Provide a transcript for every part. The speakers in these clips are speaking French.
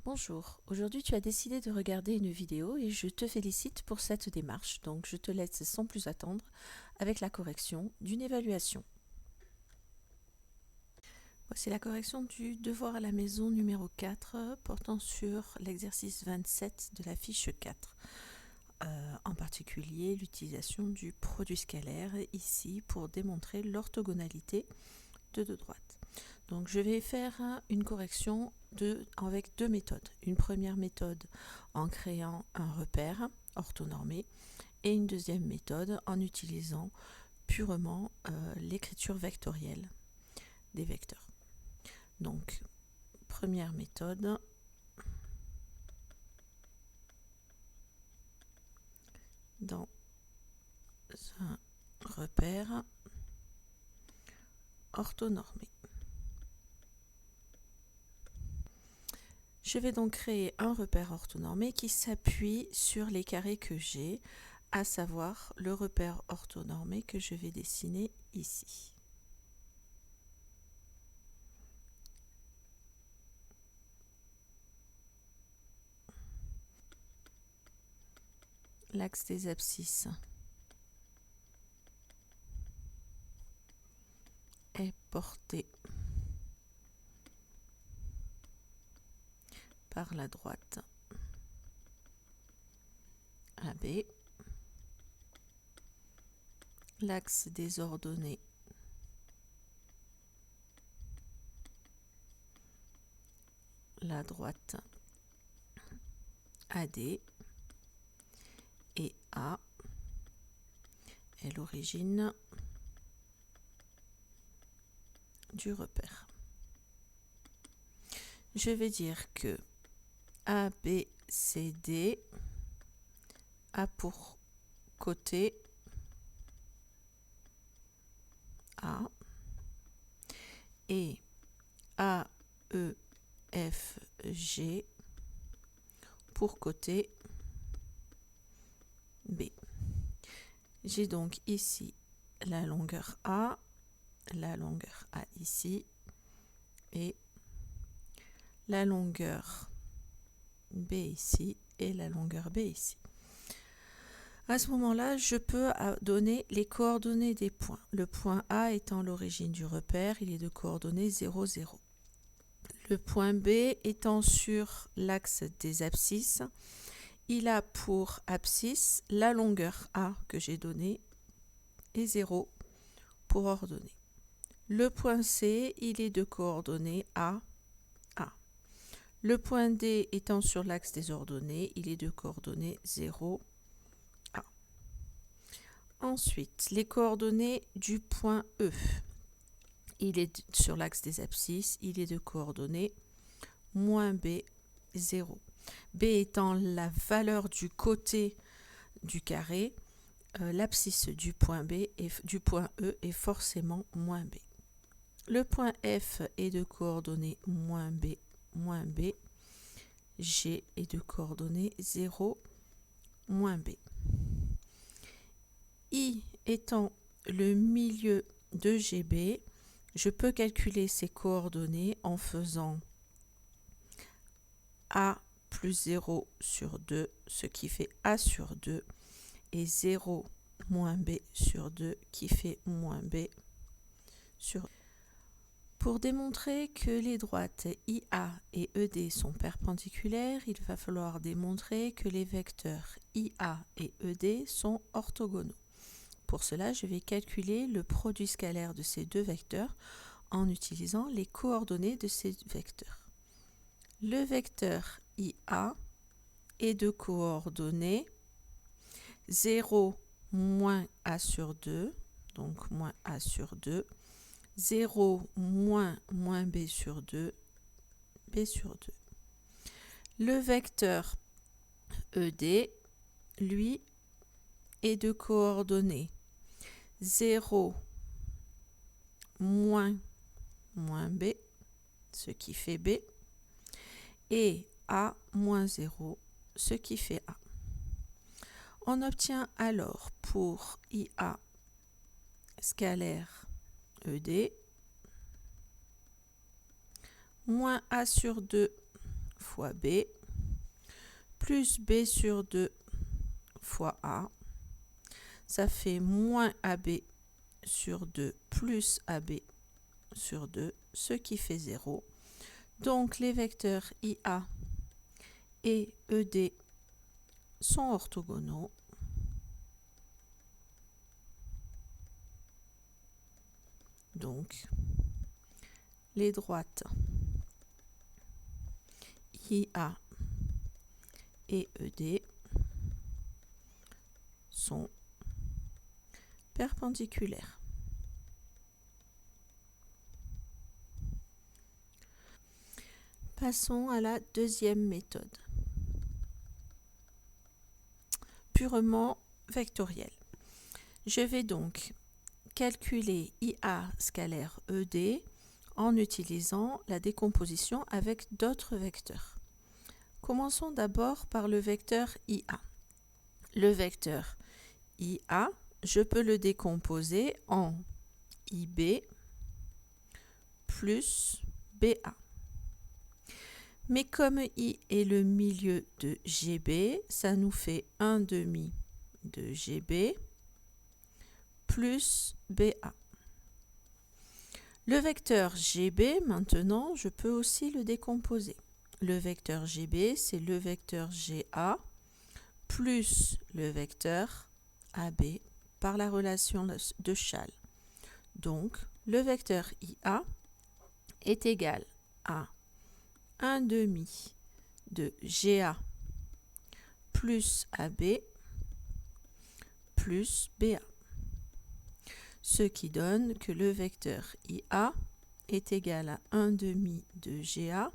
Bonjour, aujourd'hui tu as décidé de regarder une vidéo et je te félicite pour cette démarche, donc je te laisse sans plus attendre avec la correction d'une évaluation. Voici la correction du devoir à la maison numéro 4 portant sur l'exercice 27 de la fiche 4. En particulier l'utilisation du produit scalaire ici pour démontrer l'orthogonalité de deux droites. Donc je vais faire une correction avec deux méthodes. Une première méthode en créant un repère orthonormé et une deuxième méthode en utilisant purement l'écriture vectorielle des vecteurs. Donc première méthode, dans un repère orthonormé. Je vais donc créer un repère orthonormé qui s'appuie sur les carrés que j'ai, à savoir le repère orthonormé que je vais dessiner ici. L'axe des abscisses est porté par la droite AB. L'axe des ordonnées la droite AD et A est l'origine du repère. Je vais dire que ABCD a pour côté A et AEFG pour côté B. J'ai donc ici la longueur A ici et la longueur B ici et la longueur B ici. À ce moment-là, je peux donner les coordonnées des points. Le point A étant l'origine du repère, il est de coordonnées 0, 0. Le point B étant sur l'axe des abscisses, il a pour abscisse la longueur A que j'ai donnée et 0 pour ordonnée. Le point C, il est de coordonnées A, A. Le point D étant sur l'axe des ordonnées, il est de coordonnées 0, A. Ensuite, les coordonnées du point E. Il est sur l'axe des abscisses, il est de coordonnées moins B, 0. B étant la valeur du côté du carré, l'abscisse du point B et du point E est forcément moins B. Le point F est de coordonnées moins B, G est de coordonnées 0, moins B. I étant le milieu de GB, je peux calculer ces coordonnées en faisant A plus 0 sur 2, ce qui fait A sur 2, et 0 moins B sur 2, qui fait moins B sur 2. Pour démontrer que les droites IA et ED sont perpendiculaires, il va falloir démontrer que les vecteurs IA et ED sont orthogonaux. Pour cela, je vais calculer le produit scalaire de ces deux vecteurs en utilisant les coordonnées de ces vecteurs. Le vecteur IA est de coordonnées 0 moins A sur 2, donc moins A sur 2, 0 moins B sur 2, B sur 2. Le vecteur ED, lui, est de coordonnées 0 moins B, ce qui fait B, et A moins 0, ce qui fait A. On obtient alors pour IA scalaire ED moins A sur 2 fois fois B, plus B sur 2 fois A, ça fait moins AB sur 2 plus AB sur 2, ce qui fait 0. Donc les vecteurs IA et ED sont orthogonaux. Donc les droites IA et ED sont perpendiculaires. Passons à la deuxième méthode, purement vectorielle. Je vais donc calculer IA scalaire ED en utilisant la décomposition avec d'autres vecteurs. Commençons d'abord par le vecteur IA. Le vecteur IA, je peux le décomposer en IB plus BA. Mais comme I est le milieu de GB, ça nous fait 1 demi de GB plus BA. Le vecteur GB, maintenant, je peux aussi le décomposer. Le vecteur GB, c'est le vecteur GA plus le vecteur AB par la relation de Chasles. Donc, le vecteur IA est égal à 1 demi de GA plus AB plus BA. Ce qui donne que le vecteur IA est égal à 1 demi de GA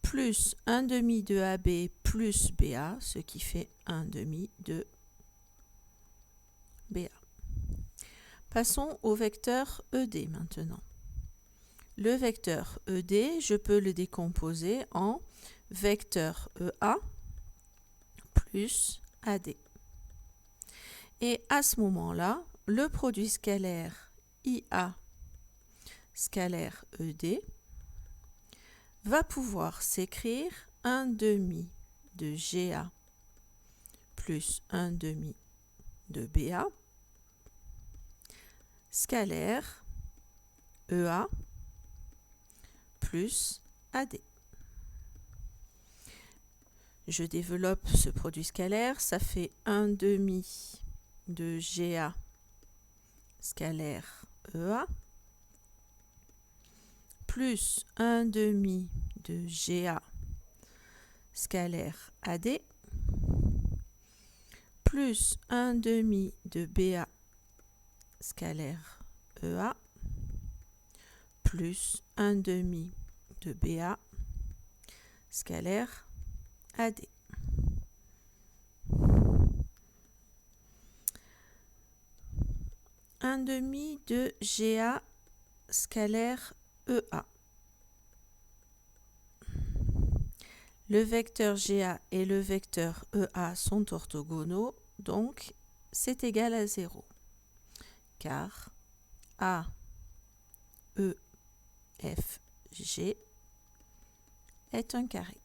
plus 1 demi de AB plus BA, ce qui fait 1 demi de BA. Passons au vecteur ED maintenant. Le vecteur ED, je peux le décomposer en vecteur EA plus AD. Et à ce moment-là, le produit scalaire IA scalaire ED va pouvoir s'écrire 1 demi de GA plus 1 demi de BA scalaire EA plus AD. Je développe ce produit scalaire, ça fait 1 demi de GA scalaire EA plus 1 demi de GA scalaire AD plus 1 demi de BA scalaire EA plus 1 demi de BA scalaire AD. Un demi de GA scalaire EA. Le vecteur GA et le vecteur EA sont orthogonaux, donc c'est égal à 0, car A, E, F, G est un carré.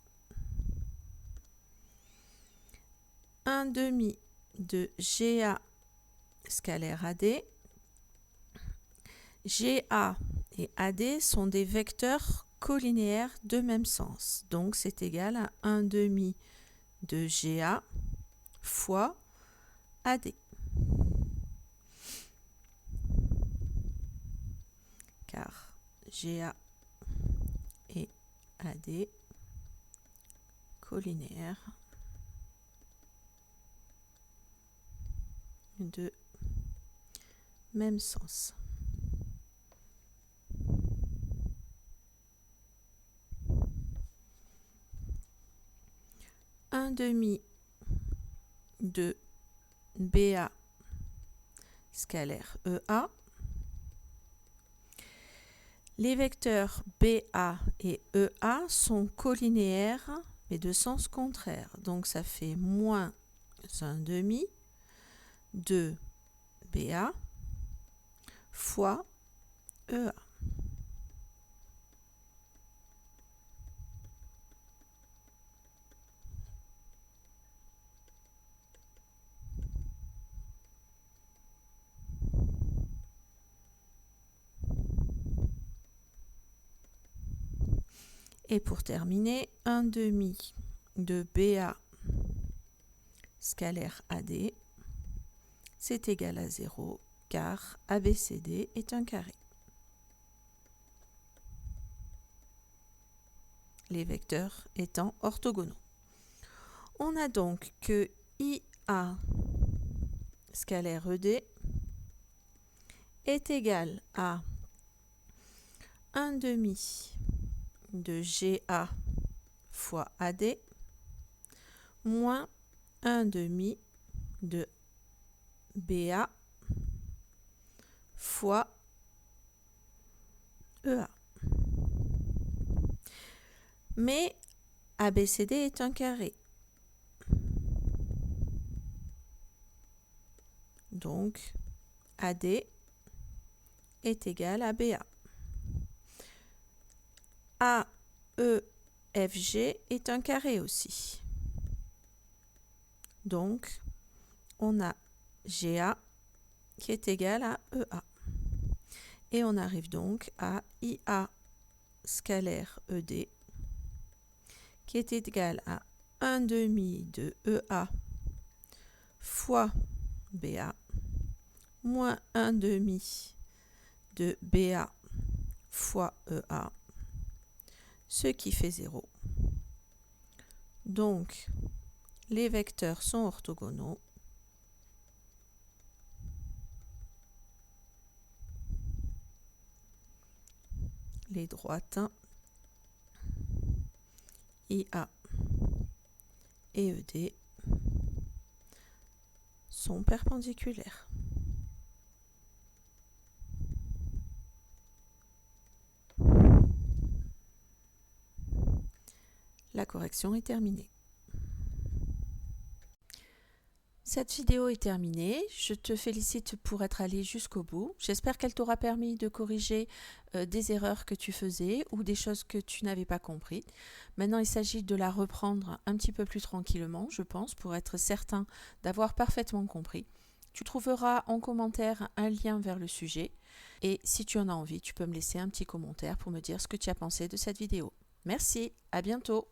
1 demi de GA scalaire AD. GA et AD sont des vecteurs collinéaires de même sens. Donc c'est égal à 1 demi de GA fois AD. Car GA et AD collinaires de même sens. Un demi de BA scalaire EA. Les vecteurs BA et EA sont collinéaires mais de sens contraire. Donc ça fait moins 1 demi de BA fois EA. Et pour terminer, 1 demi de BA scalaire AD, c'est égal à 0, car ABCD est un carré. Les vecteurs étant orthogonaux. On a donc que IA scalaire ED est égal à 1 demi de GA fois AD moins 1 demi de BA fois EA. Mais ABCD est un carré. Donc, AD est égal à BA. AEFG est un carré aussi. Donc, on a GA qui est égal à EA. Et on arrive donc à IA scalaire ED qui est égal à 1 demi de EA fois BA moins 1 demi de BA fois EA, ce qui fait 0. Donc, les vecteurs sont orthogonaux. Les droites IA et ED sont perpendiculaires. La correction est terminée. Cette vidéo est terminée. Je te félicite pour être allé jusqu'au bout. J'espère qu'elle t'aura permis de corriger des erreurs que tu faisais ou des choses que tu n'avais pas compris. Maintenant, il s'agit de la reprendre un petit peu plus tranquillement, je pense, pour être certain d'avoir parfaitement compris. Tu trouveras en commentaire un lien vers le sujet. Et si tu en as envie, tu peux me laisser un petit commentaire pour me dire ce que tu as pensé de cette vidéo. Merci, à bientôt.